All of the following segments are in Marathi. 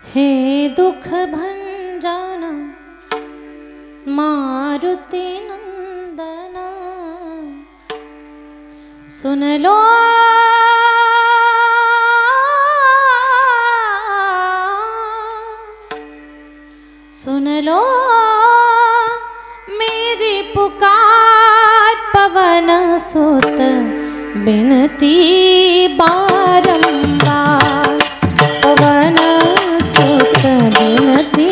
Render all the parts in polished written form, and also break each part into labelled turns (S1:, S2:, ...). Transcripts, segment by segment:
S1: हे दुख भंजन मारुति नंदना, सुन लो सुन लो मेरी पुकार, पवन सुत बिनती बारंबार, पवन सुत बिनती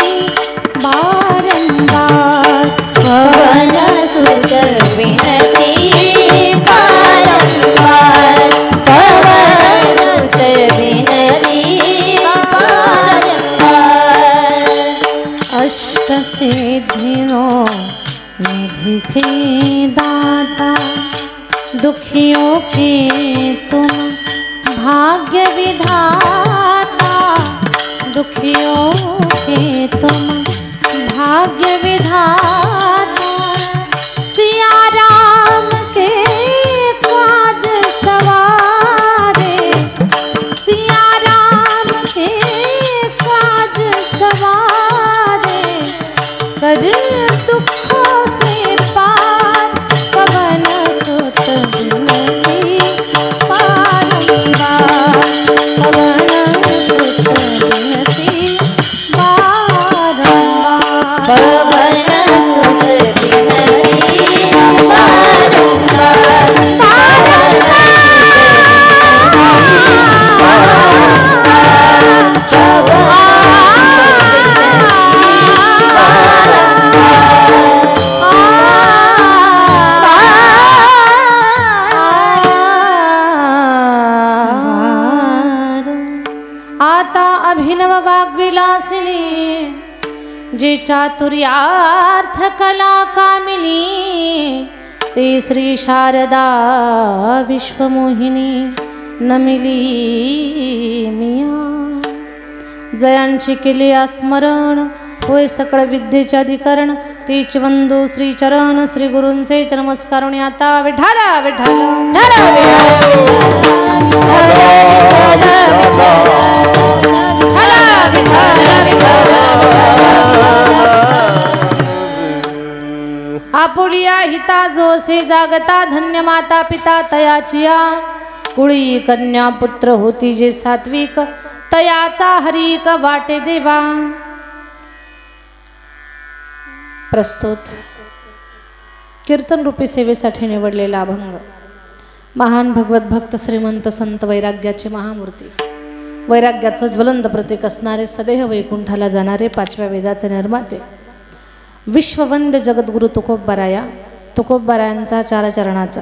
S1: बारंबार,
S2: पवन सुत बिनती बारंबार, पवन सुत बिनती बारंबार।
S1: अष्ट सिद्धियों निधि के दाता, दुखियों के तुम भाग्य विधाता, दुखियों के तुम भाग्य विधाता, सिया राम के काज सवारे, सिया राम के काज सवारे, कर दुखों से पार, पवन सुत बिनती बारंबार, पवन सुत बिनती बारंबार,
S2: पवन सुत बिनती बारंबार,
S1: अभिनव वाग्विलासिनी, जे चातुर्यार्थ कला कामिनी, ते श्री शारदा विश्वमोहिनी नमिली मिया, जयांची केली स्मरण होय सकळ विद्येचे अधिकरण, तीच वंदू श्री चरण श्री गुरूंचे नमस्कारून आता विठाला विठाला आपुलिया हिता जोसे जागता, धन्य माता पिता तयाचिया, कुळी कन्या पुत्र होती जे सात्विक, तयाचा हरिक वाटे देवा। प्रस्तुत कीर्तन रूपी सेवेसाठी निवडलेला अभंग, महान भगवत भक्त श्रीमंत संत वैराग्याची महामूर्ती, वैराग्याचं ज्वलंत प्रतीक असणारे, सदेह वैकुंठाला जाणारे, पाचव्या वेदाचे निर्माते, विश्ववंद्य जगद्गुरु तुकोबराया, तुकोबरायांचा चार चरणाचा,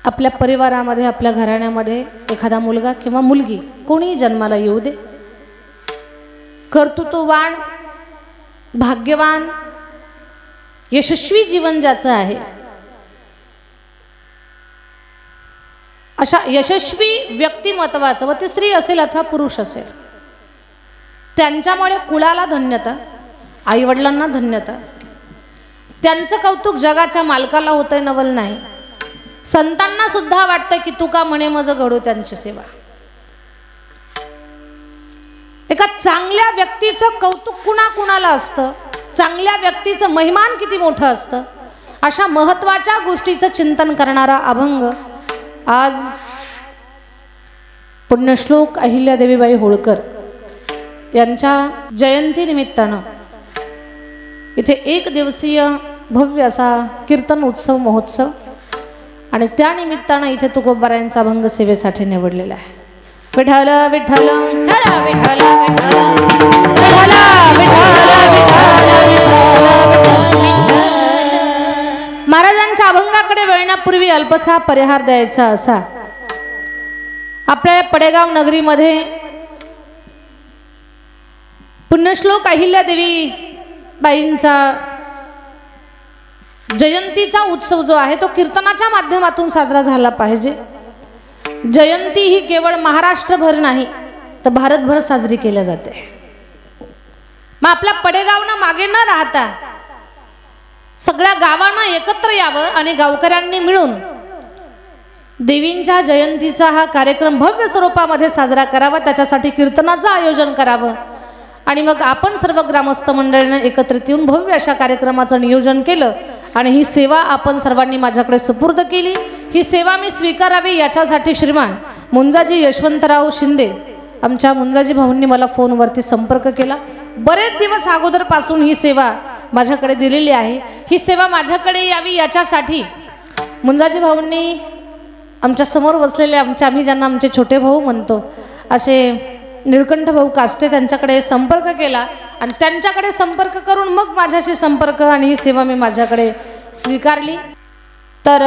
S1: आपल्या परिवारामध्ये आपल्या घराण्यामध्ये एखादा मुलगा किंवा मुलगी कोणी जन्माला येऊ दे, कर्तृत्ववान भाग्यवान यशस्वी जीवन ज्याचं आहे, अशा यशस्वी व्यक्तिमत्वाचं, व ते स्त्री असेल अथवा पुरुष असेल, त्यांच्यामुळे कुळाला धन्यता, आईवडिलांना धन्यता, त्यांचं कौतुक जगाच्या मालकाला होतंय नवल नाही, संतांना सुद्धा वाटतंय की तुका म्हणे मज घडू त्यांची सेवा। एका चांगल्या व्यक्तीचं कौतुक कुणाकुणाला असतं, चांगल्या व्यक्तीचं महिमान किती मोठं असतं, अशा महत्त्वाच्या गोष्टीचं चिंतन करणारा अभंग आज पुण्यश्लोक अहिल्यादेवीबाई होळकर यांच्या जयंती निमित्तानं इथे एक दिवसीय भव्य असा कीर्तन उत्सव महोत्सव, आणि त्या निमित्तानं इथे तुकोबरायांचा अभंग सेवेसाठी निवडलेला आहे। विठ्ठल विठ्ठल विठ्ठल विठ्ठल विठ्ठल महाराजांच्या अभंगाकडे वळण्यापूर्वी अल्पसा परिहार द्यायचा असा, आपल्या पडेगाव नगरीमध्ये पुण्यश्लोक अहिल्यादेवी बाईंचा जयंतीचा उत्सव जो आहे तो कीर्तनाच्या माध्यमातून साजरा झाला पाहिजे। जयंती ही केवळ महाराष्ट्रभर नाही तर भारतभर साजरी केली जाते। मग आपल्या पडेगावनं मागे न राहता सगळ्या गावांना एकत्र यावं आणि गावकऱ्यांनी मिळून देवींच्या जयंतीचा हा कार्यक्रम भव्य स्वरूपामध्ये साजरा करावा, त्याच्यासाठी कीर्तनाचं आयोजन करावं आणि मग आपण सर्व ग्रामस्थ मंडळीने एकत्रित येऊन भव्य अशा कार्यक्रमाचं नियोजन केलं आणि ही सेवा आपण सर्वांनी माझ्याकडे सुपूर्द केली। ही सेवा मी स्वीकारावी याच्यासाठी श्रीमान मुंजाजी यशवंतराव शिंदे आमच्या मुंजाजी भाऊंनी मला फोनवरती संपर्क केला। बरेच दिवस अगोदरपासून ही सेवा माझ्याकडे दिलेली आहे। ही सेवा माझ्याकडे यावी याच्यासाठी मुंजाजी भाऊंनी आमच्या समोर बसलेले आम्ही ज्यांना आमचे छोटे भाऊ म्हणतो असे निळकंठ भाऊ काष्टे त्यांच्याकडे संपर्क केला आणि त्यांच्याकडे संपर्क करून मग माझ्याशी संपर्क आणि ही सेवा मी माझ्याकडे स्वीकारली। तर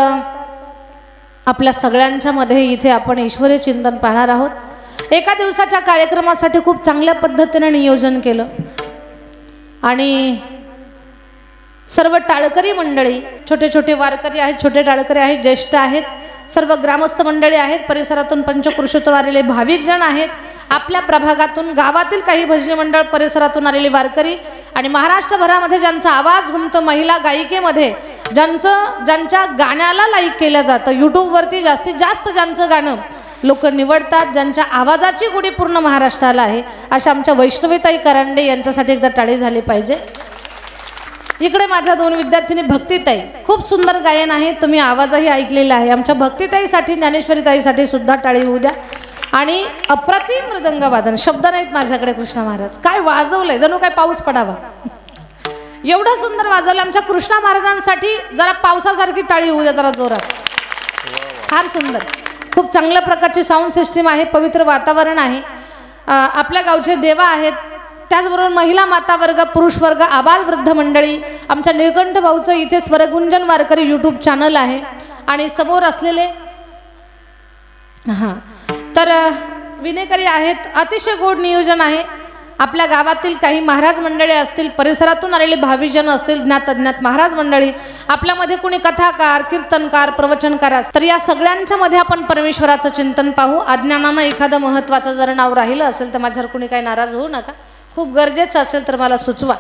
S1: आपल्या सगळ्यांच्या मध्ये इथे आपण ईश्वरी चिंतन पाहणार आहोत। एका दिवसाच्या कार्यक्रमासाठी खूप चांगल्या पद्धतीने नियोजन केलं आणि सर्व टाळकरी मंडळी, छोटे छोटे वारकरी आहेत, छोटे टाळकरी आहेत, ज्येष्ठ आहेत, सर्व ग्रामस्थ मंडळी आहेत, परिसरातून पंचक्रोशीतून आलेले भाविक जण आहेत, आपल्या प्रभागातून गावातील काही भजनी मंडळ परिसरातून आलेले वारकरी आणि महाराष्ट्रभरामध्ये ज्यांचा आवाज घुमतो महिला गायिकेमध्ये ज्यांच्या गाण्याला लाईक केलं जातं, यूट्यूबवरती जास्तीत जास्त ज्यांचं गाणं लोक निवडतात, ज्यांच्या आवाजाची गुढी पूर्ण महाराष्ट्राला आहे, अशा आमच्या वैष्णवीताई करांडे यांच्यासाठी एकदा टाळी झाली पाहिजे। इकडे माझ्या दोन विद्यार्थिनी भक्तिताई, खूप सुंदर गायन आहे, तुम्ही आवाजही ऐकलेला आहे। आमच्या भक्तिताईसाठी ज्ञानेश्वरीताईसाठी सुद्धा टाळी होऊ द्या। आणि अप्रतिम मृदंग वादन, शब्द नाहीत माझ्याकडे, कृष्णा महाराज काय वाजवलंय, जणू काय पाऊस पडावा एवढं सुंदर वाजवलं। आमच्या कृष्णा महाराजांसाठी जरा पावसासारखी टाळी होऊ द्या जरा जोरात, फार सुंदर, खूप चांगल्या प्रकारची साऊंड सिस्टीम आहे, पवित्र वातावरण आहे। आपल्या गावचे देवा आहेत, त्याचबरोबर महिला माता वर्ग, पुरुष वर्ग, आबाल वृद्ध मंडळी, आमच्या निळकंठ भाऊचं इथे स्वरगुंजन वारकरी यूट्यूब चॅनल आहे आणि समोर असलेले तर विनेकरी आहेत। अतिशय गोड नियोजन आहे। आपल्या गावातील काही महाराज मंडळी असतील, परिसरातून आलेले भाविकजन असतील, ज्ञात अज्ञात महाराज मंडळी, आपल्यामध्ये कोणी कथाकार, कीर्तनकार, प्रवचनकार असतील, तर या सगळ्यांच्या मध्ये आपण परमेश्वराचं चिंतन पाहू। अज्ञानानं एखादं महत्त्वाचं जर नाव राहिलं असेल तर माझ्यावर कोणी काही नाराज होऊ नका, खूप गरजेचं असेल तर मला सुचवा,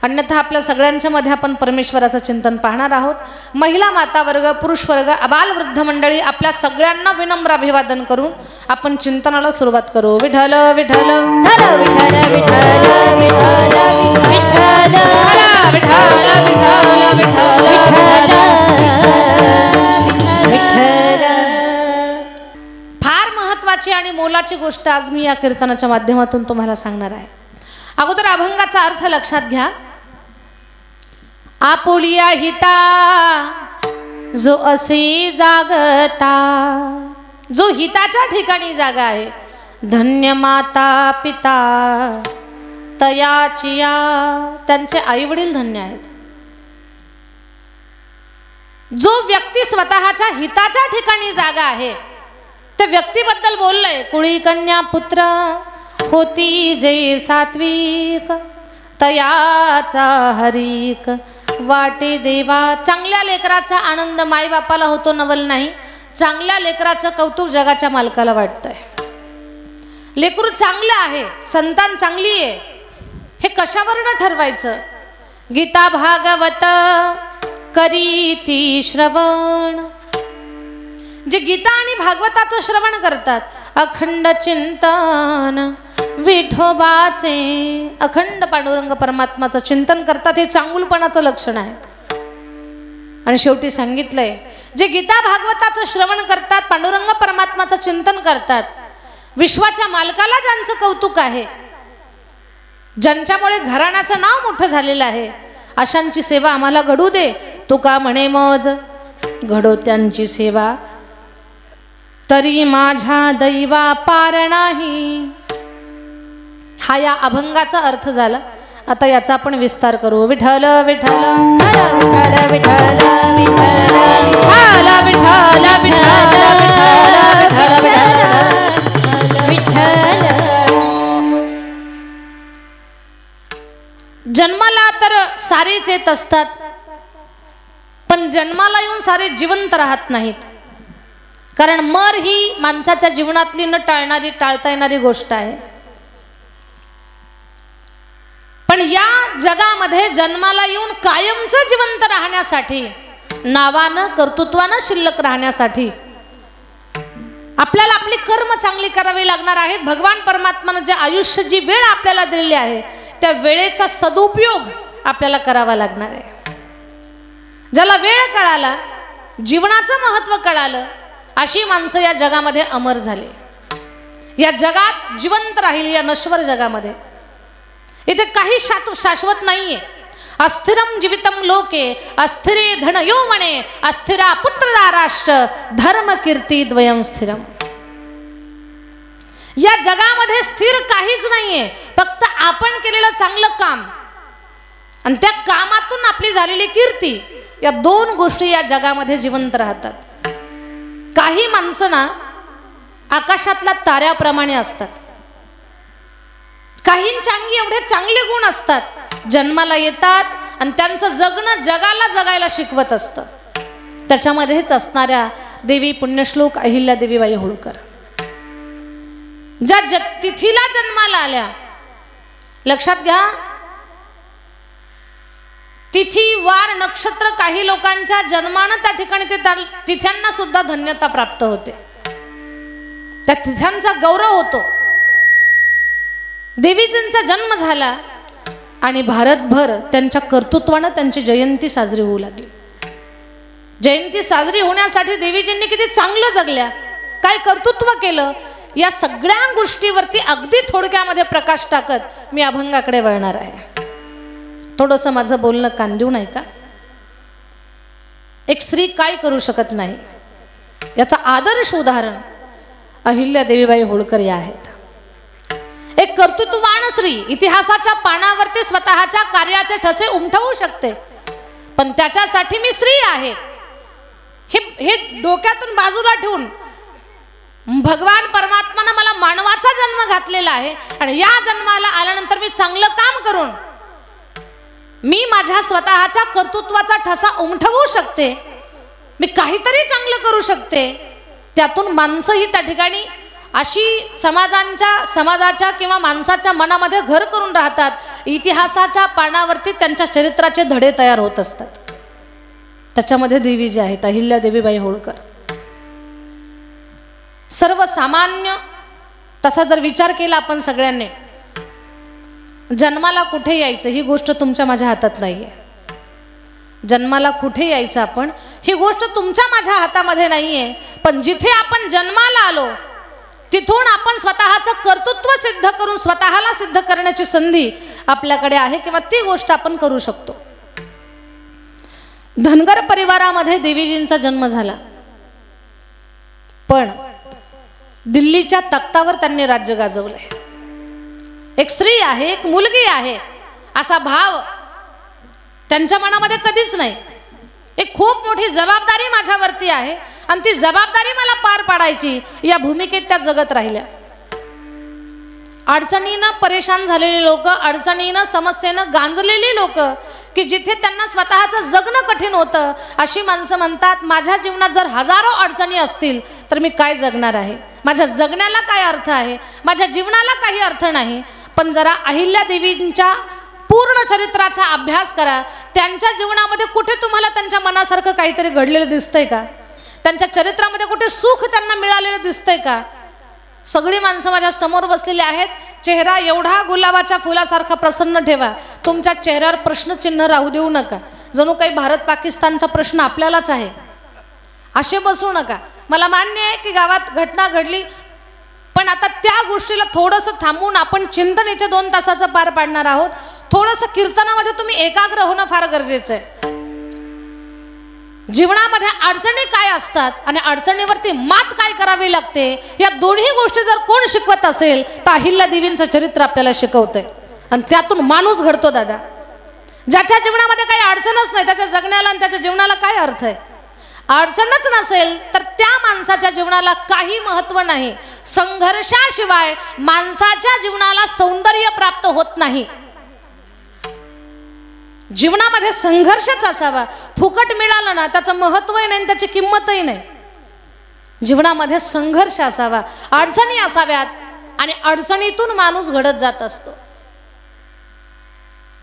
S1: अन्यथा आपल्या सगळ्यांच्या मध्ये आपण परमेश्वराचं चिंतन पाहणार आहोत। महिला माता वर्ग, पुरुष वर्ग, आबाल वृद्ध मंडळी, आपल्या सगळ्यांना विनम्र अभिवादन करून आपण चिंतनाला सुरुवात करू। विठ्ठल विठ्ठल
S2: विठ्ठल विठ्ठल विठ्ठल विठ्ठल विठ्ठल।
S1: फार महत्त्वाची आणि मोलाची गोष्ट आज मी या कीर्तनाच्या माध्यमातून तुम्हाला सांगणार आहे। अगोदर अभंगाचा अर्थ लक्षात घ्या। आपुलिया हिता जो असे जागता, जो हिताच्या ठिकाणी जागा आहे, धन्य माता पिता तयाचिया, त्यांचे आई वडील धन्य आहेत। जो व्यक्ती स्वतःच्या हिताच्या ठिकाणी जागा आहे त्या व्यक्तीबद्दल बोललंय। कुळी कन्या पुत्र होती जय सात्विक, तयाचा हरिक वाटे देवा। चांगल्या लेकराचा आनंद माई बापाला होतो नवल नाही, चांगल्या लेकराचं कौतुक जगाच्या मालकाला वाटतंय। लेकरू चांगलं आहे, संतान चांगली आहे, हे कशावरनं ठरवायचं? गीता भागवत करीती श्रवण, जे गीता आणि भागवताचं श्रवण करतात, अखंड चिंतन विठोबाचे, अखंड पांडुरंग परमात्माचं चिंतन करतात, हे चांगुलपणाचं लक्षण आहे। आणि शेवटी सांगितलंय, जे गीता भागवताचं श्रवण करतात, पांडुरंग परमात्माचं चिंतन करतात, विश्वाच्या मालकाला ज्यांचं कौतुक आहे, ज्यांच्यामुळे घराण्याचं नाव मोठं झालेलं आहे, अशांची सेवा आम्हाला घडू दे। तुका म्हणे मज घडो त्यांची सेवा, तरी माझ्या दैवा पार नाही। हा या अभंगाचा अर्थ झाला। आता याचा आपण विस्तार करू। विठ्ठल विठ्ठल
S2: विठ्ठल विठ्ठल
S1: जन्माला तर सारेच येत असतात, पण जन्माला येऊन सारे जिवंत राहत नाहीत, कारण मर ही माणसाच्या जीवनातली न टाळणारी, टाळता येणारी गोष्ट आहे। पण या जगामध्ये जन्माला येऊन कायमचं जिवंत राहण्यासाठी, नावानं कर्तृत्वानं शिल्लक राहण्यासाठी आपल्याला आपली कर्म चांगली करावी लागणार आहेत. भगवान परमात्मानं जे आयुष्य, जी वेळ आपल्याला दिलेली आहे, त्या वेळेचा सदुपयोग आपल्याला करावा लागणार आहे. ज्याला वेळ कळाला, जीवनाचं महत्त्व कळालं, अशी माणसं या जगामध्ये अमर झाले, या जगात जिवंत राहिली. या नश्वर जगामध्ये इथे काही शाश्वत नाहीये. अस्थिरम जीवितम लोके अस्थिरे धन यौवने अस्थिरा पुत्रदाराश्च धर्म कीर्ती द्वयम स्थिरम. या जगामध्ये स्थिर काहीच नाहीये, फक्त आपण केलेलं चांगलं काम आणि त्या कामातून आपली झालेली कीर्ती, या दोन गोष्टी या जगामध्ये जिवंत राहतात. काही माणसं ना आकाशातल्या ताऱ्याप्रमाणे असतात. काहींच्या अंगी एवढे चांगले गुण असतात, जन्माला येतात आणि त्यांचं जगणं जगाला जगायला शिकवत असतं. त्याच्यामध्येच असणाऱ्या देवी पुण्यश्लोक अहिल्यादेवीबाई होळकर, ज्या तिथीला जन्माला आल्या, लक्षात घ्या, तिथी वार नक्षत्र काही लोकांच्या जन्मानं त्या ठिकाणी ते तिथ्यांना सुद्धा धन्यता प्राप्त होते, त्या तिथ्यांचा गौरव होतो. देवीजींचा जन्म झाला आणि भारतभर त्यांच्या कर्तृत्वानं त्यांची जयंती साजरी होऊ लागली. जयंती साजरी होण्यासाठी देवीजींनी किती चांगलं जगल्या, काय कर्तृत्व केलं, या सगळ्या गोष्टीवरती अगदी थोडक्यामध्ये प्रकाश टाकत मी अभंगाकडे वळणार आहे. थोडंसं माझं बोलणं कान देऊ नाही का? एक स्त्री काय करू शकत नाही, याचा आदर्श उदाहरण अहिल्यादेवीबाई होळकर या आहेत. एक कर्तृत्ववान स्त्री इतिहासाच्या पानावरती स्वतःच्या कार्याचे ठसे उमटवू शकते, पण त्याच्यासाठी मी स्त्री आहे हे डोक्यातून बाजूला ठेवून भगवान परमात्मानं मला मानवाचा जन्म घातलेला आहे आणि या जन्माला आल्यानंतर मी चांगलं काम करून मी माझ्या स्वतःच्या कर्तृत्वाचा ठसा उमटवू शकते, मी काहीतरी चांगलं करू शकते. त्यातून माणसंही त्या ठिकाणी अशी समाजाच्या किंवा माणसाच्या मनामध्ये घर करून राहतात. इतिहासाच्या पानावरती त्यांच्या चरित्राचे धडे तयार होत असतात. त्याच्यामध्ये देवी जी आहेत अहिल्यादेवीबाई होळकर, सर्वसामान्य तसा जर विचार केला आपण सगळ्यांनी, जन्माला कुठे यायचं ही गोष्ट तुमच्या माझ्या हातात नाहीये. जन्माला कुठे यायचं आपण ही गोष्ट तुमच्या माझ्या हातामध्ये नाहीये, पण जिथे आपण जन्माला आलो तिथून आपण स्वतःचं कर्तृत्व सिद्ध करून स्वतःला सिद्ध करण्याची संधी आपल्याकडे आहे, किंवा ती गोष्ट आपण करू शकतो. धनगर परिवारामध्ये देवीजींचा जन्म झाला, पण दिल्लीच्या तख्तावर त्यांनी राज्य गाजवलंय. एक स्त्री आहे, एक मुलगी आहे असा भाव त्यांच्या मनामध्ये कधीच नाही. एक खूप मोठी जबाबदारी माझ्यावरती आहे आणि ती जबाबदारी मला पार पाडायची, या भूमिकेत त्या जगत राहिल्या. अडचणीनं परेशान झालेली लोक, अडचणीनं समस्येनं गांजलेली लोक, की जिथे त्यांना स्वतःचं जगणं कठीण होतं, अशी माणसं म्हणतात माझ्या जीवनात जर हजारो अडचणी असतील तर मी काय जगणार आहे, माझ्या जगण्याला काय अर्थ आहे, माझ्या जीवनाला काही अर्थ नाही. पण जरा अहिल्यादेवींच्या पूर्ण चरित्राचा अभ्यास करा. त्यांच्या जीवनामध्ये कुठे तुम्हाला त्यांच्या मनासारखं काहीतरी घडलेलं दिसतंय का? त्यांच्या चरित्रामध्ये कुठे सुख त्यांना मिळालेलं दिसतंय का? सगळी माणसं माझ्या समोर बसलेली आहेत. चेहरा एवढा गुलाबाच्या फुलासारखा प्रसन्न ठेवा, तुमच्या चेहऱ्यावर प्रश्नचिन्ह राहू देऊ नका, जणू काही भारत पाकिस्तानचा प्रश्न आपल्यालाच आहे असे बसू नका. मला मान्य आहे की गावात घटना घडली, पण आता त्या गोष्टीला थोडंसं थांबून आपण चिंतन इथे 2 तासाचं पार पाडणार आहोत. थोडंसं कीर्तनामध्ये तुम्ही एकाग्र होणं फार गरजेचं आहे. जीवनामध्ये अडचणी काय असतात आणि अडचणीवरती मात काय करावी लागते, या दोन्ही गोष्टी जर कोण शिकवत असेल तर अहिल्यादेवींचं चरित्र आपल्याला शिकवतंय. आणि त्यातून माणूस घडतो दादा. ज्याच्या जीवनामध्ये काही अडचणच नाही, त्याच्या जगण्याला आणि त्याच्या जीवनाला काय अर्थ आहे? अडचणच नसेल तर त्या माणसाच्या जीवनाला काही महत्त्व नाही. संघर्षाशिवाय माणसाच्या जीवनाला सौंदर्य प्राप्त होत नाही. जीवनामध्ये संघर्षच असावा. फुकट मिळालं ना त्याचं महत्त्वही नाही, त्याची किंमतही नाही. जीवनामध्ये संघर्ष असावा, अडचणी असाव्यात आणि अडचणीतून माणूस घडत जात असतो.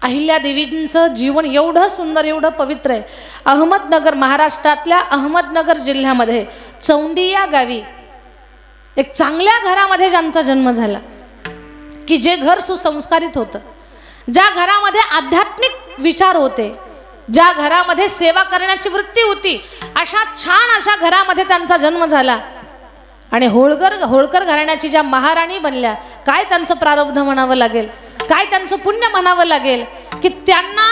S1: अहिल्यादेवींचं जीवन एवढं सुंदर, एवढं पवित्र आहे. अहमदनगर, महाराष्ट्रातल्या अहमदनगर जिल्ह्यामध्ये चौंडी या गावी एक चांगल्या घरामध्ये ज्यांचा जन्म झाला, की जे घर सुसंस्कारित होतं, ज्या घरामध्ये आध्यात्मिक विचार होते, ज्या घरामध्ये सेवा करण्याची वृत्ती होती, अशा छान अशा घरामध्ये त्यांचा जन्म झाला. आणि होळकर घराण्याची ज्या महाराणी बनल्या, काय त्यांचं प्रारब्ध म्हणावं लागेल, काय त्यांचं पुण्य म्हणावं लागेल, की त्यांना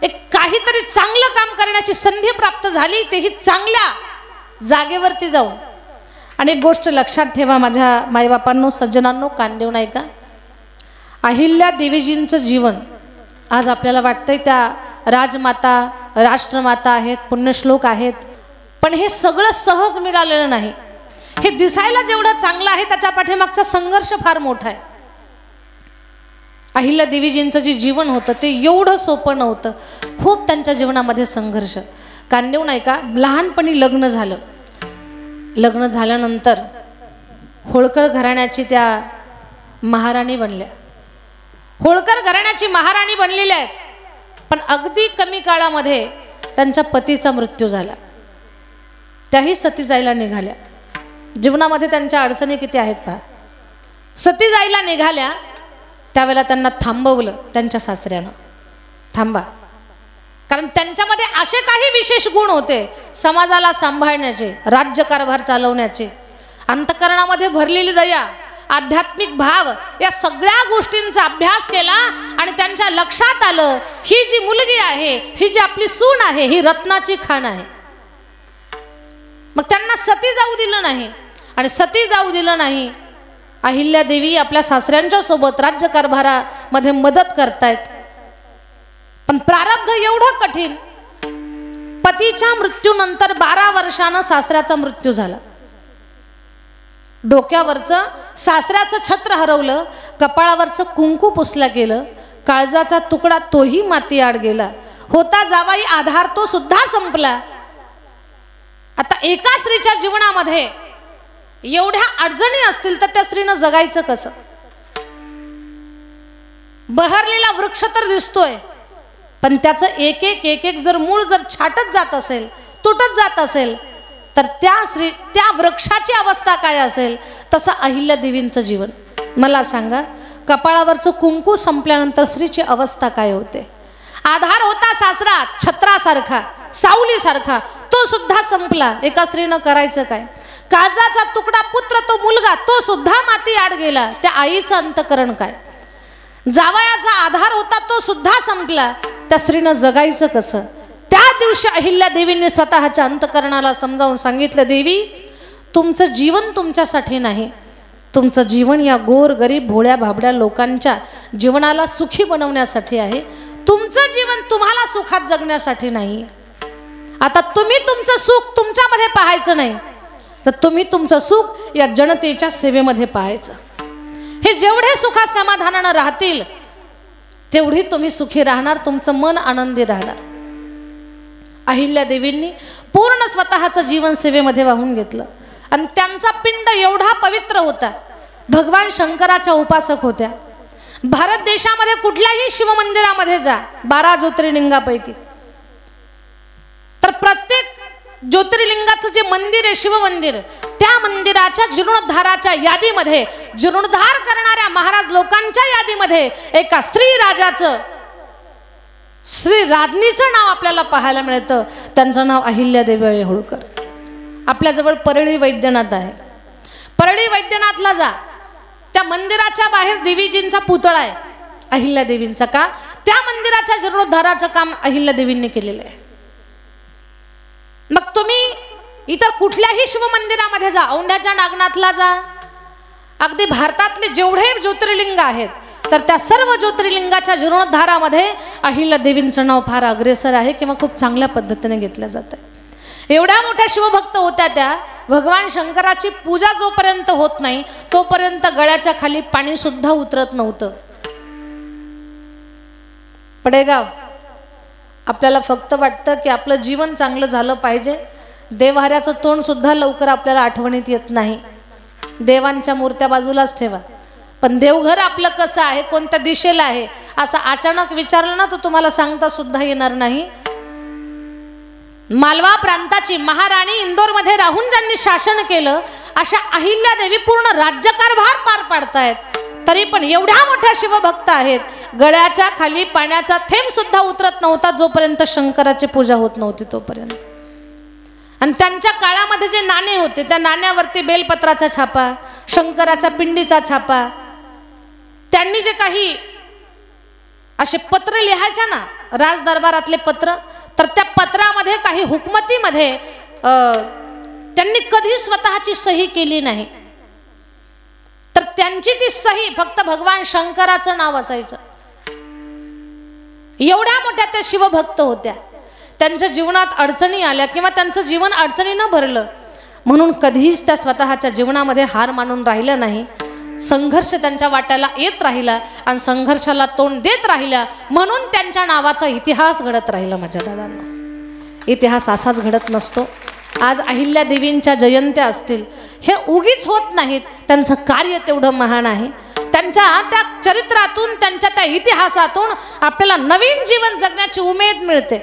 S1: एक काहीतरी चांगलं काम करण्याची संधी प्राप्त झाली, तेही चांगल्या जागेवरती जाऊन. आणि एक गोष्ट लक्षात ठेवा माझ्या माईबापांनो, सज्जनांनो, कान देऊ नये का, अहिल्या देवीजींचं जीवन आज आपल्याला वाटतंय त्या राजमाता राष्ट्रमाता आहेत, पुण्यश्लोक आहेत, पण हे सगळं सहज मिळालेलं नाही. हे दिसायला जेवढं चांगलं आहे त्याच्या पाठीमागचा संघर्ष फार मोठा आहे. अहिल्या देवीजींचं जे जीवन होतं ते एवढं सोपं नव्हतं, खूप त्यांच्या जीवनामध्ये संघर्ष. कांदेव नाही का, लहानपणी लग्न झालं, लग्न झाल्यानंतर होळकर घराण्याची त्या महाराणी बनल्या. होळकर घराण्याची महाराणी बनलेल्या आहेत, पण अगदी कमी काळामध्ये त्यांच्या पतीचा मृत्यू झाला. त्याही सती जायला निघाल्या. जीवनामध्ये त्यांच्या अडचणी किती आहेत पहा. सती जायला निघाल्या त्यावेळेला त्यांना थांबवलं त्यांच्या सासऱ्यानं, थांबा, कारण त्यांच्यामध्ये असे काही विशेष गुण होते समाजाला सांभाळण्याचे, राज्यकारभार चालवण्याचे, अंतःकरणामध्ये भरलेली दया, आध्यात्मिक भाव, या सगळ्या गोष्टींचा अभ्यास केला आणि त्यांच्या लक्षात आलं ही जी मुलगी आहे, ही जी आपली सून आहे, ही रत्नाची खाण आहे. मग त्यांना सती जाऊ दिलं नाही. आणि सती जाऊ दिलं नाही, अहिल्या देवी आपल्या सासऱ्यांच्या सोबत राज्यकारभारामध्ये मदत करतायत. पण प्रारब्ध एवढं कठीण, पतीच्या मृत्यूनंतर 12 वर्षानं सासऱ्याचा मृत्यू झाला. डोक्यावरचं सासऱ्याचं छत्र हरवलं, कपाळावरचं कुंकू पुसलं गेलं, काळजाचा तुकडा तोही माती आड गेला, होता जावाई आधार तो सुद्धा संपला. आता एका स्त्रीच्या जीवनामध्ये एवढ्या अडचणी असतील तर त्या स्त्रीनं जगायचं कसं. बहरलेला वृक्ष तर दिसतोय, पण त्याचं एक एक जर मूळ जर छाटत जात असेल, तुटत जात असेल, तर त्या वृक्षाची अवस्था काय असेल. तसं अहिल्या देवींचं जीवन. मला सांगा, कपाळावरचं कुंकू संपल्यानंतर स्त्रीची अवस्था काय होते. आधार होता सासरा छत्रासारखा, सावलीसारखा, तो सुद्धा संपला. एका स्त्रीनं करायचं काय. काळजाचा तुकडा पुत्र, तो मुलगा, तो सुद्धा माती आड गेला. त्या आईचं अंतकरण काय. जावयाचा आधार होता तो सुद्धा संपला. त्या स्त्रीनं जगायचं कसं. त्या दिवशी अहिल्या देवींनी स्वतःच्या अंतकरणाला समजावून सांगितलं, देवी, तुमचं जीवन तुमच्यासाठी नाही, तुमचं जीवन या गोर गरीब भोळ्या भाबड्या लोकांच्या जीवनाला सुखी बनवण्यासाठी आहे. तुमचं जीवन तुम्हाला सुखात जगण्यासाठी नाही. आता तुम्ही तुमचं सुख तुमच्यामध्ये पाहायचं नाही, तर तुम्ही तुमचं सुख या जनतेच्या सेवेमध्ये पाहायचं. हे जेवढे सुखात समाधानानं राहतील तेवढी तुम्ही सुखी राहणार, तुमचं मन आनंदी राहणार. अहिल्या देवींनी पूर्ण स्वतःचं जीवन सेवेमध्ये वाहून घेतलं आणि त्यांचा पिंड एवढा पवित्र होता. भगवान शंकराच्या उपासक होत्या. भारत देशामध्ये कुठल्याही शिवमंदिरामध्ये जा, 12 ज्योतिर्लिंगापैकी, तर प्रत्येक ज्योतिर्लिंगाचं जे मंदिर आहे, शिवमंदिर, त्या मंदिराच्या जीर्णोद्धाराच्या यादीमध्ये, जीर्णोद्धार करणाऱ्या महाराज लोकांच्या यादीमध्ये एका स्त्रीराजाचं, श्री राज्ञीचं नाव आपल्याला पाहायला मिळतं. त्यांचं नाव अहिल्यादेवी होळकर. आपल्याजवळ परळी वैद्यनाथ आहे. परळी वैद्यनाथला जा, त्या मंदिराच्या बाहेर देवीजींचा पुतळा आहे, अहिल्या देवींचा. का, त्या मंदिराच्या जीर्णोद्धाराचं काम अहिल्या देवींनी केलेलं आहे. मग तुम्ही इतर कुठल्याही शिवमंदिरामध्ये जा, औंढ्याच्या नागनाथला जा, अगदी भारतातले जेवढे ज्योतिर्लिंग आहेत तर त्या सर्व ज्योतिर्लिंगाच्या जीर्णोद्धारामध्ये अहिल्या देवींचं नाव फार अग्रेसर आहे किंवा खूप चांगल्या पद्धतीने घेतलं जातं. एवढ्या मोठ्या शिवभक्त होत्या त्या. भगवान शंकराची पूजा जोपर्यंत होत नाही तोपर्यंत गळ्याच्या खाली पाणी सुद्धा उतरत नव्हतं. पडेगाव, आपल्याला फक्त वाटतं की आपलं जीवन चांगलं झालं पाहिजे, देवहाऱ्याचं तोंड सुद्धा लवकर आपल्याला आठवणीत येत नाही. देवांच्या मूर्त्या बाजूलाच ठेवा, पण देवघर आपलं कसं आहे, कोणत्या दिशेला आहे, असं अचानक विचारलं ना तर तुम्हाला सांगता सुद्धा येणार नाही. मालवा प्रांताची महाराणी इंदोरमध्ये राहून ज्यांनी शासन केलं अशा अहिल्यादेवी पूर्ण राज्यकारभार पार पाडतायत, तरी पण एवढ्या मोठ्या शिवभक्त आहेत, गळ्याच्या खाली पाण्याचा थेंब सुद्धा उतरत नव्हता जोपर्यंत शंकराची पूजा होत नव्हती तोपर्यंत. आणि त्यांच्या काळामध्ये जे नाणे होते त्या नाण्यावरती बेलपत्राचा छापा, शंकराच्या पिंडीचा छापा, त्यांनी जे काही असे पत्र लिहायचे ना राजदरबारातले पत्र, तर त्या पत्रामध्ये काही हुकमतीमध्ये त्यांनी कधी स्वतःची सही केली नाही, तर त्यांची ती सही फक्त भगवान शंकराचं नाव असायचं. एवढ्या मोठ्या त्या शिवभक्त होत्या. त्यांच्या जीवनात अडचणी आल्या किंवा त्यांचं जीवन अडचणीनं भरलं म्हणून कधीच त्या स्वतःच्या जीवनामध्ये हार मानून राहिलं नाही. संघर्ष त्यांच्या वाट्याला येत राहिला आणि संघर्षाला तोंड देत राहिल्या म्हणून त्यांच्या नावाचा इतिहास घडत राहिला. माझ्या दादांनो, इतिहास असाच घडत नसतो. आज अहिल्यादेवींच्या जयंत्या असतील हे उगीच होत नाहीत, त्यांचं कार्य तेवढं महान आहे. त्यांच्या त्या चरित्रातून, त्यांच्या त्या इतिहासातून आपल्याला नवीन जीवन जगण्याची उमेद मिळते.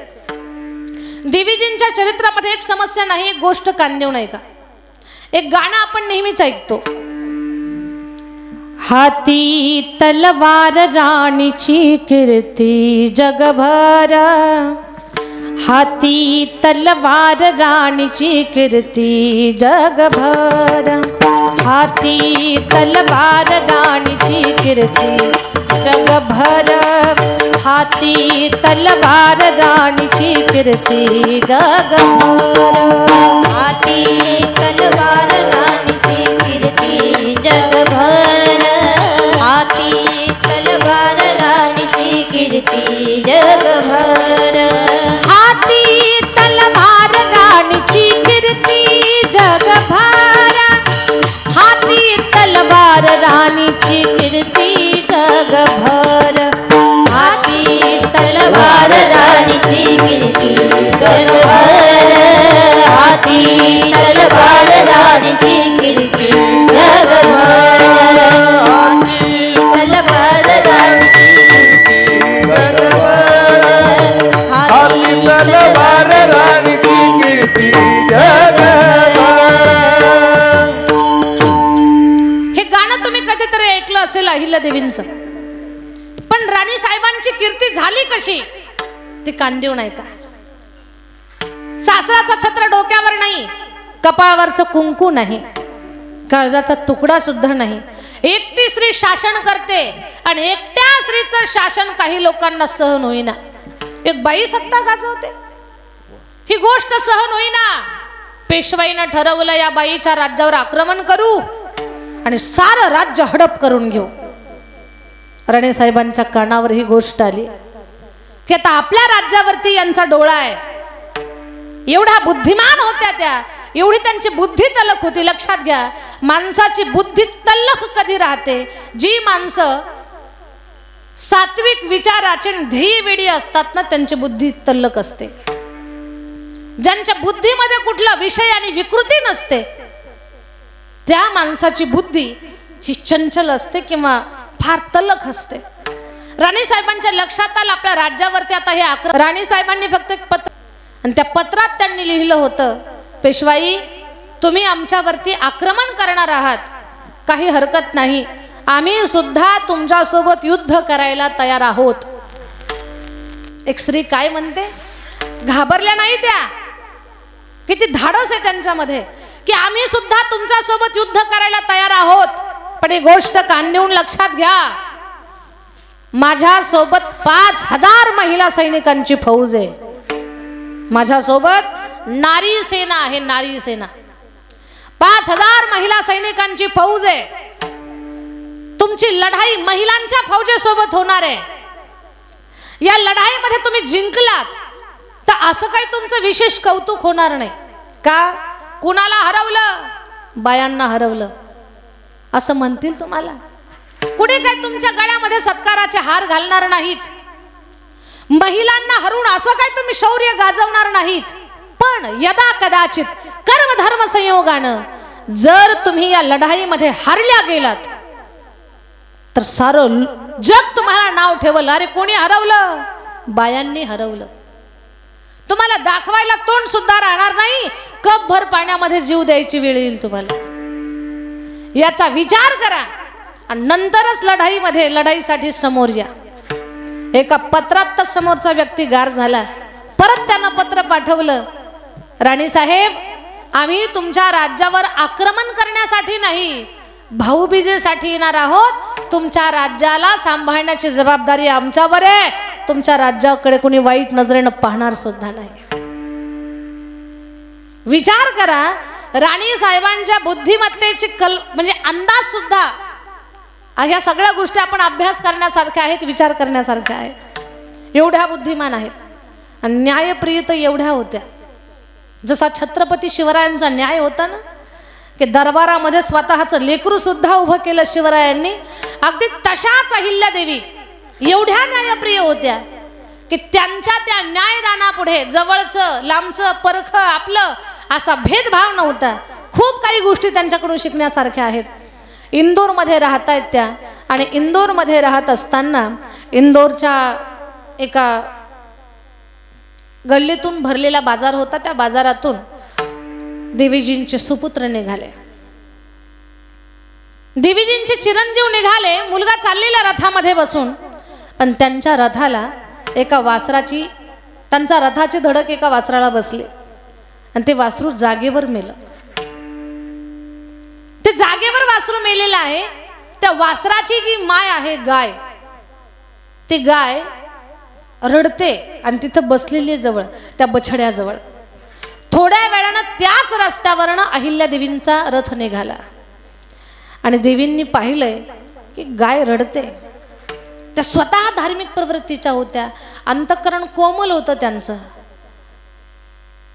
S1: देवीजींच्या चरित्रामध्ये एक समस्या नाही, एक गोष्ट कांदेव नाही का. एक गाणं आपण नेहमीच ऐकतो, हाती तलवार राणीची कीर्ती जगभर, हाती तलवार राणीची कीर्ती जगभर, हाती तलवार राणीची कीर्ती जगभर, हाती तलवार राणीची कीर्ती जगभर,
S2: हाती तलवार राणीची कीर्ती जगभर, हाती तलवार राणीची कीर्ती जगभर,
S1: हाती तलवार राणीची कीर्ती जगभर, हाती तलवार राणीची कीर्ती जगभर,
S2: हाती तलवार राणीची कीर्ती जगभर, हाती तलवार राणीची कीर्ती जगभर, हाती तलवार राणीची कीर्ती जगभर, हाती तलवार राणीची कीर्ती जगभर.
S1: हे गाणं तुम्ही कधीतरी ऐकलं असेल अहिल्यादेवींचं, पण राणी साहेबांची कीर्ती झाली कशी ती कांदेव नाही का. सासराचा छत्र डोक्यावर नाही, कपाळावरचं कुंकू नाही, काळजाचा तुकडा सुद्धा नाही, एकटी स्त्री शासन करते आणि एकट्या स्त्रीचं शासन काही लोकांना सहन होईना. एक बाई सत्ता गाजवते, ही गोष्ट सहन होईना. पेशवाईनं ठरवलं या बाईच्या राज्यावर आक्रमण करू आणि सारं राज्य हडप करून घेऊ. राणे साहेबांच्या कानावर ही गोष्ट आली की आता आपल्या राज्यावरती यांचा डोळा आहे. एवढा बुद्धिमान होत्या त्या, एवढी त्यांची बुद्धी तल्लख होती. लक्षात घ्या, माणसाची बुद्धी तल्लख कधी राहते, जी माणसं सात्विक विचाराचे ध्येयवेडी असतात ना त्यांची बुद्धी तल्लख असते. ज्यांच्या बुद्धीमध्ये कुठला विषय आणि विकृती नसते त्या माणसाची बुद्धी ही चंचल असते किंवा फार तल्लख असते. राणी साहेबांच्या लक्षात आलं आपल्या राज्यावरती आता हे राणी साहेबांनी फक्त एक पत्र, आणि त्या पत्रात त्यांनी लिहिलं होतं, पेशवाई तुम्ही आमच्यावरती आक्रमण करणार आहात, काही हरकत नाही, आम्ही सुद्धा तुमच्यासोबत युद्ध करायला तयार आहोत. एक स्त्री काय म्हणते, घाबरल्या नाही त्या, किती धाडस आहे त्यांच्यामध्ये की आम्ही सुद्धा तुमच्यासोबत युद्ध करायला तयार आहोत. पण ही गोष्ट कान देऊन लक्षात घ्या, माझ्यासोबत 5000 महिला सैनिकांची फौज आहे, माझ्यासोबत नारी सेना आहे, नारी सेना 5000 महिला सैनिकांची फौज आहे. तुमची लढाई महिलांच्या फौजेसोबत होणार आहे. या लढाईमध्ये तुम्ही जिंकलात तर असं काही तुमचं विशेष कौतुक होणार नाही का, कुणाला हरवलं, बायांना हरवलं असं म्हणतील तुम्हाला. कुठे काय तुमच्या गळ्यामध्ये सत्काराचे हार घालणार नाहीत, महिलांना हरून असं काय तुम्ही शौर्य गाजवणार नाहीत. पण यदा कदाचित कर्म धर्म संयोगानं जर तुम्ही या लढाईमध्ये हारल्या गेलात तर सारं जग तुम्हाला नाव ठेवलं, अरे कोणी हरवलं, बायांनी हरवलं. तुम्हाला दाखवायला तोंड सुद्धा राहणार नाही, कप भर पाण्यामध्ये जीव द्यायची वेळ येईल तुम्हाला. याचा विचार करा आणि नंतरच लढाईसाठी समोर या. एका पत्रात तर समोरचा व्यक्ती गार झाला. परत त्यानं पत्र पाठवलं, राणी साहेब, आम्ही तुमच्या राज्यावर आक्रमण करण्यासाठी नाही, भाऊबीजेसाठी येणार आहोत. तुमच्या राज्याला सांभाळण्याची जबाबदारी आमच्यावर आहे. तुमच्या राज्याकडे कोणी वाईट नजरेनं पाहणार सुद्धा नाही. विचार करा, राणी साहेबांच्या बुद्धिमत्तेची म्हणजे अंदाज सुद्धा, ह्या सगळ्या गोष्टी आपण अभ्यास करण्यासारख्या आहेत, विचार करण्यासारख्या आहेत. एवढ्या बुद्धिमान आहेत आणि न्यायप्रिय तर एवढ्या होत्या. जसा छत्रपती शिवरायांचा न्याय होता ना, की दरबारामध्ये स्वतःचं लेकरू सुद्धा उभं केलं शिवरायांनी, अगदी तशाच अहिल्यादेवी एवढ्या न्यायप्रिय होत्या की त्यांच्या त्या न्यायदानापुढे जवळचं लांबचं परख आपलं असा भेदभाव नव्हता. खूप काही गोष्टी त्यांच्याकडून शिकण्यासारख्या आहेत. इंदोरमध्ये राहतायत त्या, आणि इंदोरमध्ये राहत असताना इंदोरच्या एका गल्लीतून भरलेला बाजार होता. त्या बाजारातून देवीजींचे सुपुत्र निघाले. देवीजींचे चिरंजीव निघाले. मुलगा चाललेला रथामध्ये बसून, पण त्यांच्या रथाला एका वासराची, त्यांच्या रथाची धडक एका वासराला बसली आणि ते वासरू जागेवर मेलं. ते जागेवर वासरू मेलेलं आहे. त्या वासराची जी माय आहे, गाय, ती गाय रडते आणि तिथं बसलेली जवळ त्या बछड्याजवळ. थोड्या वेळानं त्याच रस्त्यावरनं अहिल्यादेवींचा रथ निघाला आणि देवींनी पाहिलंय की गाय रडते. त्या स्वतः धार्मिक प्रवृत्तीच्या होत्या, अंतःकरण कोमल होतं त्यांचं,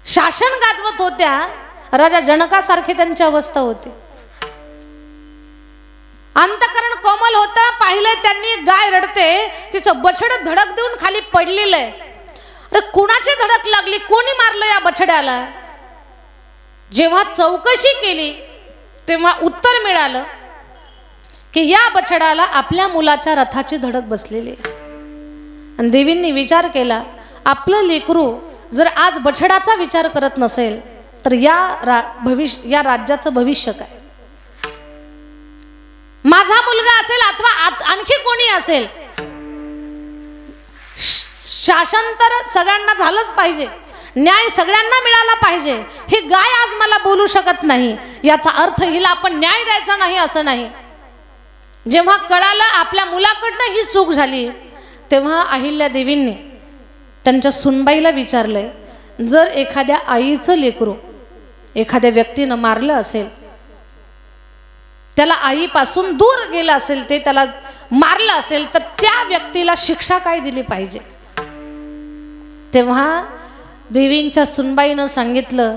S1: शासन गाजवत होत्या. राजा जनकासारखे त्यांची अवस्था होती. अंतःकरण कोमल होतं. पाहिलं त्यांनी, गाय रडते, तिचं बछड धडक देऊन खाली पडलेलं आहे. अरे कुणाची धडक लागली, कोणी मारलं या बछड्याला? जेव्हा चौकशी केली तेव्हा उत्तर मिळालं की या बछड्याला आपल्या मुलाच्या रथाची धडक बसलेली आहे. आणि देवींनी विचार केला, आपलं लेकरू जर आज बछड्याचा विचार करत नसेल तर या राज्याचं भविष्य काय? माझा मुलगा असेल अथवा आणखी कोणी असेल, शासन तर सगळ्यांना झालंच पाहिजे, न्याय सगळ्यांना मिळाला पाहिजे. ही गाय आज मला बोलू शकत नाही, याचा अर्थ हिला आपण न्याय द्यायचा नाही असं नाही. जेव्हा कळालं आपल्या मुलाकडनं ही चूक झाली, तेव्हा अहिल्यादेवींनी त्यांच्या सुनबाईला विचारलंय, जर एखाद्या आईचं लेकरू एखाद्या व्यक्तीनं मारलं असेल, त्याला आईपासून दूर गेलं असेल, ते त्याला मारलं असेल, तर त्या व्यक्तीला शिक्षा काय दिली पाहिजे? तेव्हा देवींच्या सुनबाईनं सांगितलं,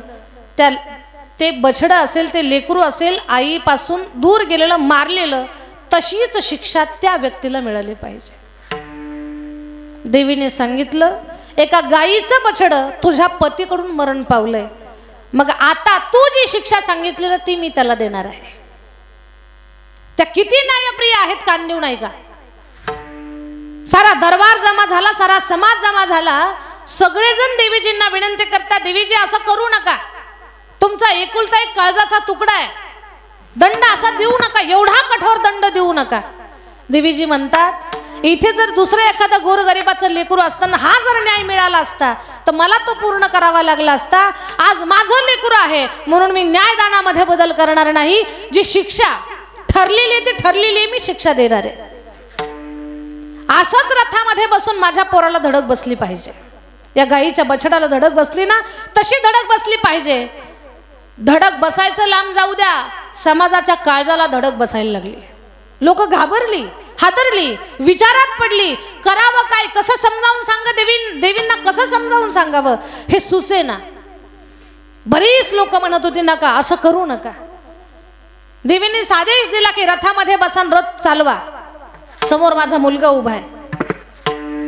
S1: ते बछडं असेल, ते लेकरू असेल, आईपासून दूर गेलेलं, मारलेलं, तशीच शिक्षा त्या व्यक्तीला मिळाली पाहिजे. देवीने सांगितलं, एका गायीचं बछडं तुझ्या पतीकडून मरण पावलंय, मग आता तू जी शिक्षा सांगितली ती मी त्याला देणार आहे. त्या किती न्यायप्रिय आहेत, कान देऊ नाही का? सारा दरबार जमा झाला, सारा समाज जमा झाला. सगळेजण देवीजींना विनंती करतात, देवीजी असं करू नका, तुमचा एकुलता एक काळजाचा तुकडा आहे, दंड असा देऊ नका, एवढा कठोर दंड देऊ नका. देवीजी म्हणतात, इथे जर दुसरं एखादा गोरगरिबाचं लेकरू असताना हा जर न्याय मिळाला असता तर मला तो पूर्ण करावा लागला असता. आज माझं लेकरू आहे म्हणून मी न्यायदानामध्ये बदल करणार नाही. जी शिक्षा ठरलेली ती ठरलेली, मी शिक्षा देणार आहे. असंच रथामध्ये बसून माझ्या पोराला धडक बसली पाहिजे, या गाईच्या बछड्याला धडक बसली ना, तशी धडक बसली पाहिजे. धडक बसायचं लांब जाऊ द्या, समाजाच्या काळजाला धडक बसायला लागली. लोक घाबरली, हादरली, विचारात पडली, करावं काय, कसं समजावून सांगा, देवींना कसं समजावून सांगावं हे सुचेना. बरीच लोक म्हणत होती, नका असं करू नका. देवींनी आदेश दिला की रथामध्ये बसून रथ चालवा, समोर माझा मुलगा उभा आहे.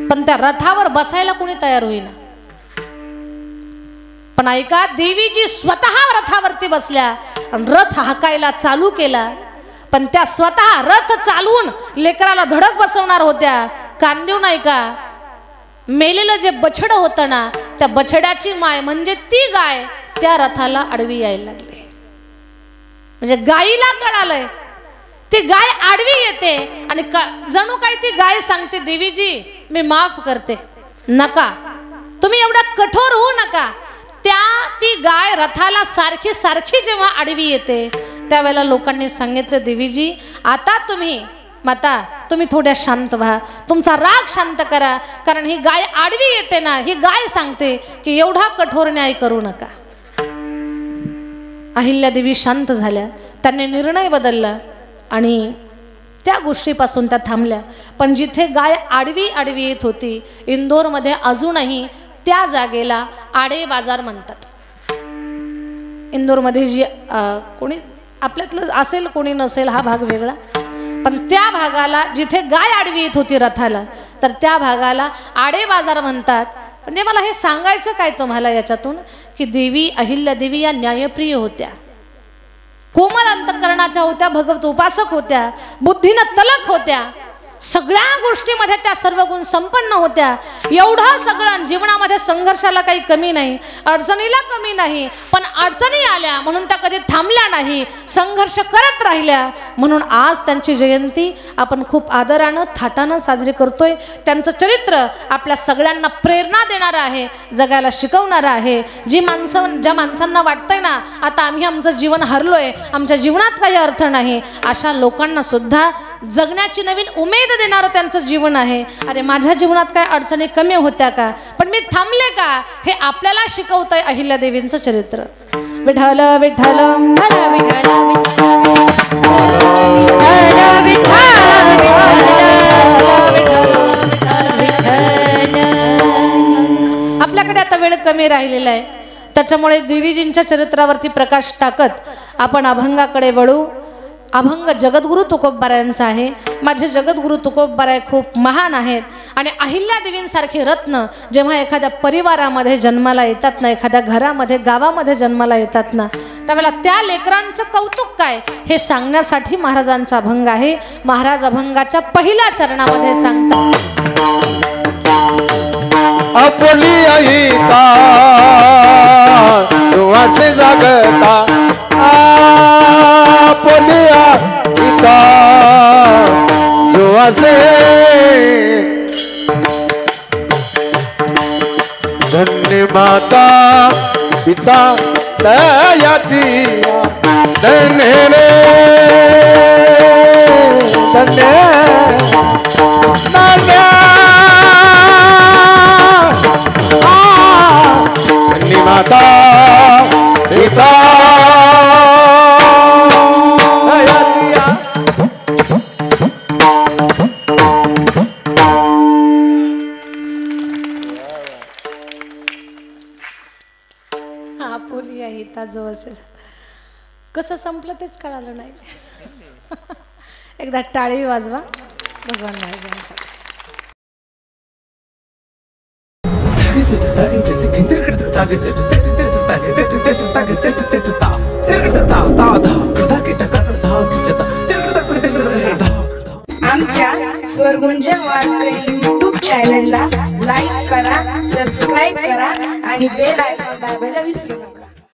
S1: पण त्या रथावर बसायला कोणी तयार होईना. पण ऐका, देवीजी स्वतः रथावरती बसल्या आणि रथ हाकायला चालू केला. पण त्या स्वतः रथ चालवून लेकराला धडक बसवणार होत्या. कान देऊ नाही का? मेलेलं जे बछडं होतं ना, त्या बछड्याची माय म्हणजे ती गाय त्या रथाला आडवी यायला लागली. म्हणजे गायीला कळालंय ती गाय आडवी येते आणि जणू काही ती गाय सांगते, देवीजी मी माफ करते, नका तुम्ही एवढा कठोर होऊ नका. ती गाय रथाला सारखी सारखी जेव्हा आडवी येते त्यावेळेला लोकांनी सांगितलं, देवीजी आता तुम्ही माता तुम्ही थोड्या शांत व्हा, तुमचा राग शांत करा, कारण ही गाय आडवी येते ना, ही गाय सांगते की एवढा कठोर न्याय करू नका. अहिल्यादेवी शांत झाल्या, त्यांनी निर्णय बदलला आणि त्या गोष्टीपासून त्या थांबल्या. पण जिथे गाय आडवी आडवी येत होती इंदोरमध्ये अजूनही त्या जागेला आडे बाजार म्हणतात. इंदोरमध्ये जी कोणी आपल्यातलं असेल कोणी नसेल हा भाग वेगळा, पण त्या भागाला जिथे गाय आडवी येत होती रथाला तर त्या भागाला आडे बाजार म्हणतात. म्हणजे मला हे सांगायचं काय तुम्हाला याच्यातून की देवी अहिल्यादेवी या न्यायप्रिय होत्या, कोमल अंतःकरणाच्या होत्या, भगवत उपासक होत्या, बुद्धीनं तलक होत्या, सगळ्या गोष्टीमध्ये त्या सर्व गुण संपन्न होत्या. एवढं सगळं जीवनामध्ये संघर्षाला काही कमी नाही, अडचणीला कमी नाही, पण अडचणी आल्या म्हणून त्या कधी थांबल्या नाही, संघर्ष करत राहिल्या. म्हणून आज त्यांची जयंती आपण खूप आदरानं थाटानं साजरी करतोय. त्यांचं चरित्र आपल्या सगळ्यांना प्रेरणा देणारं आहे, जगायला शिकवणारं आहे. ज्या माणसांना वाटतंय ना आता आम्ही आमचं जीवन हरलोय, आमच्या जीवनात काही अर्थ नाही, अशा लोकांना सुद्धा जगण्याची नवीन उमेद देणारं त्यांचं जीवन आहे. अरे माझ्या जीवनात काय अडचणी कमी होत्या का, पण मी थांबले का, हे आपल्याला शिकवतंय अहिल्यादेवींचं चरित्र. विठ्ठल विठ्ठल आपल्याकडे आता वेळ कमी राहिलेला आहे, त्याच्यामुळे देवीजींच्या चरित्रावरती प्रकाश टाकत आपण अभंगाकडे वळू. अभंग जगद्गुरु तुकोबारायांचा आहे. माझे जगद्गुरु तुकोबाराय खूप महान आहेत आणि अहिल्यादेवींसारखे रत्न जेव्हा एखाद्या परिवारामध्ये जन्माला येतात ना, एखाद्या घरामध्ये गावामध्ये जन्माला येतात ना, त्यावेळेला त्या लेकरांचं कौतुक काय हे सांगण्यासाठी महाराजांचा अभंग आहे. महाराज अभंगाच्या पहिल्या चरणामध्ये सांगतात,
S3: आपली अहिता तुझे जागता, आपली अहिता तुझे धन्य माता पिता दयाची धन्य रे धन्य धन्य माता पिता
S1: आपुली आहे जो असे कसं संपलं तेच कळालं नाही. एकदा टाळी वाजवा भगवान महाराजांसाठी.
S4: आमच्या स्वरगुंजन वारकरी यूट्यूब चॅनलला लाईक करा, सबस्क्राईब करा आणि बेल आयकॉन दाबायला विसरू नका.